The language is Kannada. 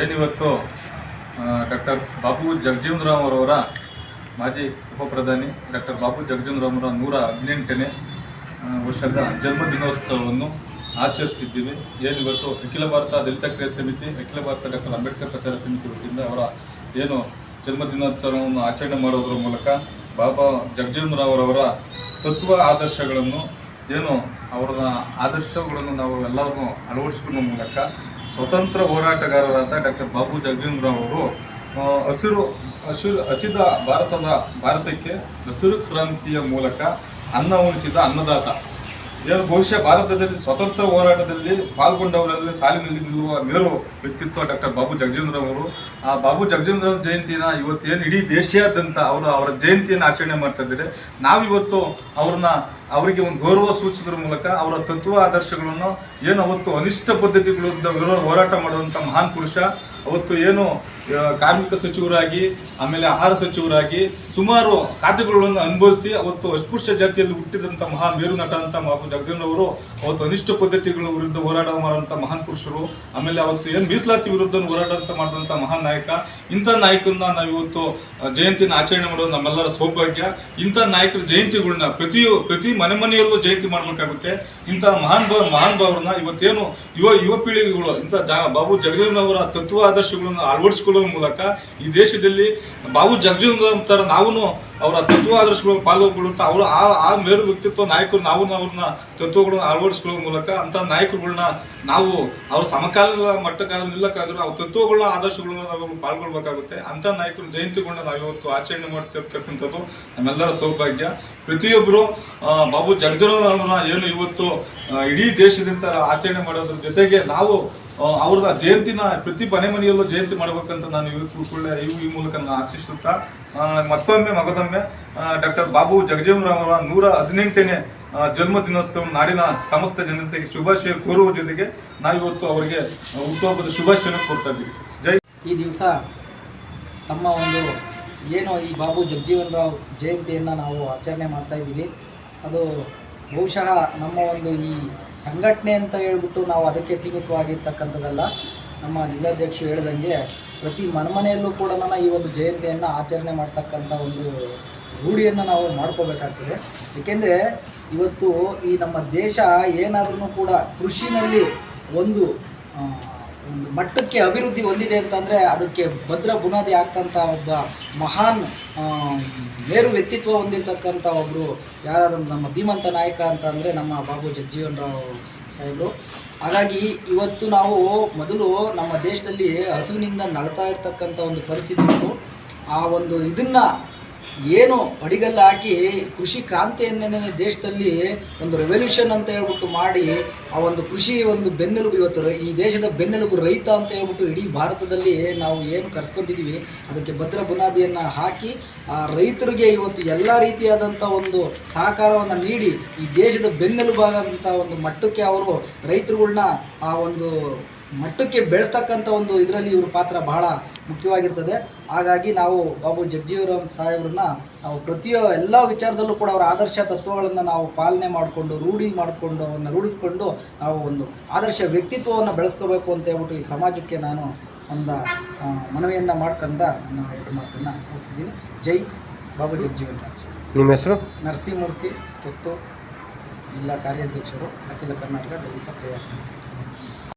ಏನಿವತ್ತು ಡಾಕ್ಟರ್ ಬಾಬು ಜಗಜೀವನರಾಮ್ ಅವರವರ ಮಾಜಿ ಉಪ ಪ್ರಧಾನಿ ಡಾಕ್ಟರ್ ಬಾಬು ಜಗಜೀವನರಾಮ್ ಅವರ 118ನೇ ವರ್ಷದ ಜನ್ಮದಿನೋತ್ಸವವನ್ನು ಆಚರಿಸ್ತಿದ್ದೀವಿ. ಏನಿವತ್ತು ಅಖಿಲ ಭಾರತ ದಲಿತ ಕ್ರಿಯಾ ಸಮಿತಿ, ಅಖಿಲ ಭಾರತ ಡಾಕ್ಟರ್ ಅಂಬೇಡ್ಕರ್ ಪ್ರಚಾರ ಸಮಿತಿ ವತಿಯಿಂದ ಅವರ ಏನು ಜನ್ಮದಿನೋತ್ಸವವನ್ನು ಆಚರಣೆ ಮಾಡೋದ್ರ ಮೂಲಕ ಬಾಬಾ ಜಗಜೀವನರಾಮ್ ಅವರವರ ತತ್ವ ಆದರ್ಶಗಳನ್ನು ಅವರ ಆದರ್ಶಗಳನ್ನು ನಾವು ಎಲ್ಲರೂ ಅಳವಡಿಸಿಕೊಳ್ಳುವ ಮೂಲಕ ಸ್ವತಂತ್ರ ಹೋರಾಟಗಾರರಾದ ಡಾಕ್ಟರ್ ಬಾಬು ಜಗಜೀವನರಾಮ್ ಅವರು ಹಸಿದ ಭಾರತಕ್ಕೆ ಹಸಿರು ಕ್ರಾಂತಿಯ ಮೂಲಕ ಅನ್ನ ಉಣಿಸಿದ ಅನ್ನದಾತ. ಬಹುಶಃ ಭಾರತದಲ್ಲಿ ಸ್ವತಂತ್ರ ಹೋರಾಟದಲ್ಲಿ ಪಾಲ್ಗೊಂಡವರಲ್ಲಿ ಸಾಲಿನಲ್ಲಿ ನಿಲ್ಲುವ ಮೇರು ವ್ಯಕ್ತಿತ್ವ ಡಾಕ್ಟರ್ ಬಾಬು ಜಗಜೀವನರಾಮ್ ಅವರು. ಆ ಬಾಬು ಜಗಜೀವನರಾಮ್ ಜಯಂತಿನ ಇವತ್ತೇನು ಇಡೀ ದೇಶಾದ್ಯಂತ ಅವರ ಜಯಂತಿಯನ್ನು ಆಚರಣೆ ಮಾಡ್ತಾ ಇದ್ದಾರೆ. ನಾವಿವತ್ತು ಅವರಿಗೆ ಒಂದು ಗೌರವ ಸೂಚಿಸೋದ್ರ ಮೂಲಕ ಅವರ ತತ್ವ ಆದರ್ಶಗಳನ್ನು ಅವತ್ತು ಅನಿಷ್ಟ ಪದ್ಧತಿ ವಿರುದ್ಧ ಹೋರಾಟ ಮಾಡುವಂಥ ಮಹಾನ್ ಪುರುಷ. ಅವತ್ತು ಕಾರ್ಮಿಕ ಸಚಿವರಾಗಿ, ಆಮೇಲೆ ಆಹಾರ ಸಚಿವರಾಗಿ ಸುಮಾರು ಖಾತೆಗಳನ್ನು ಅನುಭವಿಸಿ ಅವತ್ತು ಅಸ್ಪೃಶ್ಯ ಜಾತಿಯಲ್ಲಿ ಹುಟ್ಟಿದಂಥ ಮಹಾನ್ ಮೇರು ನಟ ಅಂತ ಬಾಬು ಜಗಜೀವನರವರು ಅವತ್ತು ಅನಿಷ್ಟ ಪದ್ಧತಿಗಳ ವಿರುದ್ಧ ಹೋರಾಟ ಮಾಡುವಂಥ ಮಹಾನ್ ಪುರುಷರು. ಆಮೇಲೆ ಅವತ್ತು ಮೀಸಲಾತಿ ವಿರುದ್ಧ ಹೋರಾಟ ಮಾಡಿದಂಥ ಮಹಾನ್ ನಾಯಕ. ಇಂಥ ನಾಯಕರನ್ನ ನಾವಿವತ್ತು ಜಯಂತಿನ ಆಚರಣೆ ಮಾಡೋದು ನಮ್ಮೆಲ್ಲರ ಸೌಭಾಗ್ಯ. ಇಂಥ ನಾಯಕರ ಜಯಂತಿಗಳನ್ನ ಪ್ರತಿ ಮನೆಯಲ್ಲೂ ಜಯಂತಿ ಮಾಡಬೇಕಾಗುತ್ತೆ. ಇಂಥ ಮಹಾನ್ ಭಾವರನ್ನ ಇವತ್ತೇನು ಯುವ ಪೀಳಿಗೆಗಳು ಬಾಬು ಜಗಜೀವನರವರ ತತ್ವ ಆದರ್ಶಗಳನ್ನು ಅಳವಡಿಸಿಕೊಳ್ಳುವ ಮೂಲಕ ಈ ದೇಶದಲ್ಲಿ ಬಾಬು ಜಗಜೀವನರಾಮ್ ತರ ನಾವು ಅವರ ತತ್ವ ಆದರ್ಶಗಳನ್ನು ಪಾಲ್ಗೊಳ್ಳುವಂಥ ಅವರು ಆ ಮೇರು ವ್ಯಕ್ತಿತ್ವ ನಾಯಕರು ನಾವು ಅವ್ರನ್ನ ತತ್ವಗಳನ್ನು ಅಳವಡಿಸಿಕೊಳ್ಳುವ ಮೂಲಕ ಅಂಥ ನಾಯಕರುಗಳನ್ನ ನಾವು ಅವ್ರ ಸಮಕಾಲೀನ ಮಟ್ಟಕ್ಕಾದ್ರೂ ನಿಲ್ಲಕ್ಕಾದ್ರೂ ಅವ್ರ ತತ್ವಗಳನ್ನ ಆದರ್ಶಗಳನ್ನ ನಾವು ಪಾಲ್ಗೊಳ್ಬೇಕಾಗುತ್ತೆ. ಅಂಥ ನಾಯಕರು ಜಯಂತಿಗಳನ್ನ ನಾವು ಇವತ್ತು ಆಚರಣೆ ಮಾಡ್ತಿರ್ತಕ್ಕಂಥದ್ದು ನಮ್ಮೆಲ್ಲರ ಸೌಭಾಗ್ಯ. ಪ್ರತಿಯೊಬ್ಬರು ಬಾಬು ಜಗಜೀವನರಾಮ್ನ ಇವತ್ತು ಇಡೀ ದೇಶದಿಂದ ಆಚರಣೆ ಮಾಡೋದ್ರ ಜೊತೆಗೆ ನಾವು ಅವ್ರದ ಜಯಂತಿನ ಪ್ರತಿ ಮನೆಯಲ್ಲೂ ಜಯಂತಿ ಮಾಡಬೇಕಂತ ನಾನು ಈ ಮೂಲಕ ನಾನು ಆಶಿಸುತ್ತಾ ಮಗದೊಮ್ಮೆ ಡಾಕ್ಟರ್ ಬಾಬು ಜಗಜೀವನರಾಮ್ ಅವರ 118ನೇ ಜನ್ಮದಿನೋತ್ಸವ ನಾಡಿನ ಸಮಸ್ತ ಜನತೆಗೆ ಶುಭಾಶಯ ಕೋರುವ ಜೊತೆಗೆ ನಾವಿವತ್ತು ಅವರಿಗೆ ಹುಟ್ಟುಹಬ್ಬದ ಶುಭಾಶಯ ಕೊಡ್ತಾ ಇದ್ದೀವಿ. ಜೈ. ಈ ದಿವಸ ತಮ್ಮ ಈ ಬಾಬು ಜಗಜೀವನರಾಮ್ ಜಯಂತಿಯನ್ನು ನಾವು ಆಚರಣೆ ಮಾಡ್ತಾ ಇದ್ದೀವಿ. ಅದು ಬಹುಶಃ ನಮ್ಮ ಈ ಸಂಘಟನೆ ಅಂತ ಹೇಳ್ಬಿಟ್ಟು ನಾವು ಅದಕ್ಕೆ ಸೀಮಿತವಾಗಿರ್ತಕ್ಕಂಥದ್ದಲ್ಲ. ನಮ್ಮ ಜಿಲ್ಲಾಧ್ಯಕ್ಷರು ಹೇಳ್ದಂಗೆ ಪ್ರತಿ ಮನೆಯಲ್ಲೂ ಕೂಡ ಈ ಜಯಂತಿಯನ್ನು ಆಚರಣೆ ಮಾಡ್ತಕ್ಕಂಥ ರೂಢಿಯನ್ನು ನಾವು ಮಾಡ್ಕೋಬೇಕಾಗ್ತದೆ. ಏಕೆಂದರೆ ಇವತ್ತು ಈ ನಮ್ಮ ದೇಶ ಏನಾದ್ರೂ ಕೂಡ ಕೃಷಿನಲ್ಲಿ ಒಂದು ಮಟ್ಟಕ್ಕೆ ಅಭಿವೃದ್ಧಿ ಹೊಂದಿದೆ ಅಂತಂದರೆ ಅದಕ್ಕೆ ಭದ್ರ ಬುನಾದಿ ಆಗ್ತಂಥ ಒಬ್ಬ ಮಹಾನ್ ಮೇರು ವ್ಯಕ್ತಿತ್ವ ಹೊಂದಿರತಕ್ಕಂಥ ಒಬ್ಬರು ಯಾರಾದರೂ ನಮ್ಮ ಧೀಮಂತ ನಾಯಕ ಅಂತ ನಮ್ಮ ಬಾಬು ಜಗಜೀವನರಾಮ್ ಸಾಹೇಬರು. ಹಾಗಾಗಿ ಇವತ್ತು ನಾವು ಮೊದಲು ನಮ್ಮ ದೇಶದಲ್ಲಿ ಹಸುವಿನಿಂದ ನಳ್ತಾ ಇರ್ತಕ್ಕಂಥ ಪರಿಸ್ಥಿತಿ ಇತ್ತು. ಆ ಇದನ್ನು ಅಡಿಗಲ್ಲ ಹಾಕಿ ಕೃಷಿ ಕ್ರಾಂತಿಯನ್ನೇ ದೇಶದಲ್ಲಿ ರೆವಲ್ಯೂಷನ್ ಅಂತ ಹೇಳ್ಬಿಟ್ಟು ಮಾಡಿ ಆ ಕೃಷಿ ಬೆನ್ನೆಲುಬು. ಇವತ್ತು ಈ ದೇಶದ ಬೆನ್ನೆಲುಬು ರೈತ ಅಂತ ಹೇಳ್ಬಿಟ್ಟು ಇಡೀ ಭಾರತದಲ್ಲಿ ನಾವು ಕರೆಸ್ಕೊತಿದ್ದೀವಿ. ಅದಕ್ಕೆ ಭದ್ರ ಬುನಾದಿಯನ್ನು ಹಾಕಿ ಆ ರೈತರಿಗೆ ಇವತ್ತು ಎಲ್ಲ ರೀತಿಯಾದಂಥ ಸಹಕಾರವನ್ನು ನೀಡಿ ಈ ದೇಶದ ಬೆನ್ನೆಲುಬಾಗಂಥ ಮಟ್ಟಕ್ಕೆ ಅವರು ರೈತರುಗಳನ್ನ ಆ ಮಟ್ಟಕ್ಕೆ ಬೆಳೆಸ್ತಕ್ಕಂಥ ಇದರಲ್ಲಿ ಇವ್ರ ಪಾತ್ರ ಬಹಳ ಮುಖ್ಯವಾಗಿರ್ತದೆ. ಹಾಗಾಗಿ ನಾವು ಬಾಬು ಜಗಜೀವನರಾಮ್ ಸಾಹೇಬ್ರನ್ನ ನಾವು ಎಲ್ಲ ವಿಚಾರದಲ್ಲೂ ಕೂಡ ಅವರ ಆದರ್ಶ ತತ್ವಗಳನ್ನು ನಾವು ಪಾಲನೆ ಮಾಡಿಕೊಂಡು ಅವನ್ನ ರೂಢಿಸ್ಕೊಂಡು ನಾವು ಆದರ್ಶ ವ್ಯಕ್ತಿತ್ವವನ್ನು ಬೆಳೆಸ್ಕೋಬೇಕು ಅಂತ ಹೇಳ್ಬಿಟ್ಟು ಈ ಸಮಾಜಕ್ಕೆ ನಾನು ಮನವಿಯನ್ನು ಮಾಡ್ಕೊಂಡ ನನ್ನ 2 ಮಾತನ್ನು ಓದ್ತಿದ್ದೀನಿ. ಜೈ ಬಾಬು ಜಗಜೀವನರಾಮ್. ನಿಮ್ಮ ಹೆಸರು? ನರಸಿಂಹಮೂರ್ತಿ, ಜಿಲ್ಲಾ ಕಾರ್ಯಾಧ್ಯಕ್ಷರು, ಅಖಿಲ ಕರ್ನಾಟಕ ದಲಿತ ಕ್ರಿಯಾ ಸಮಿತಿ.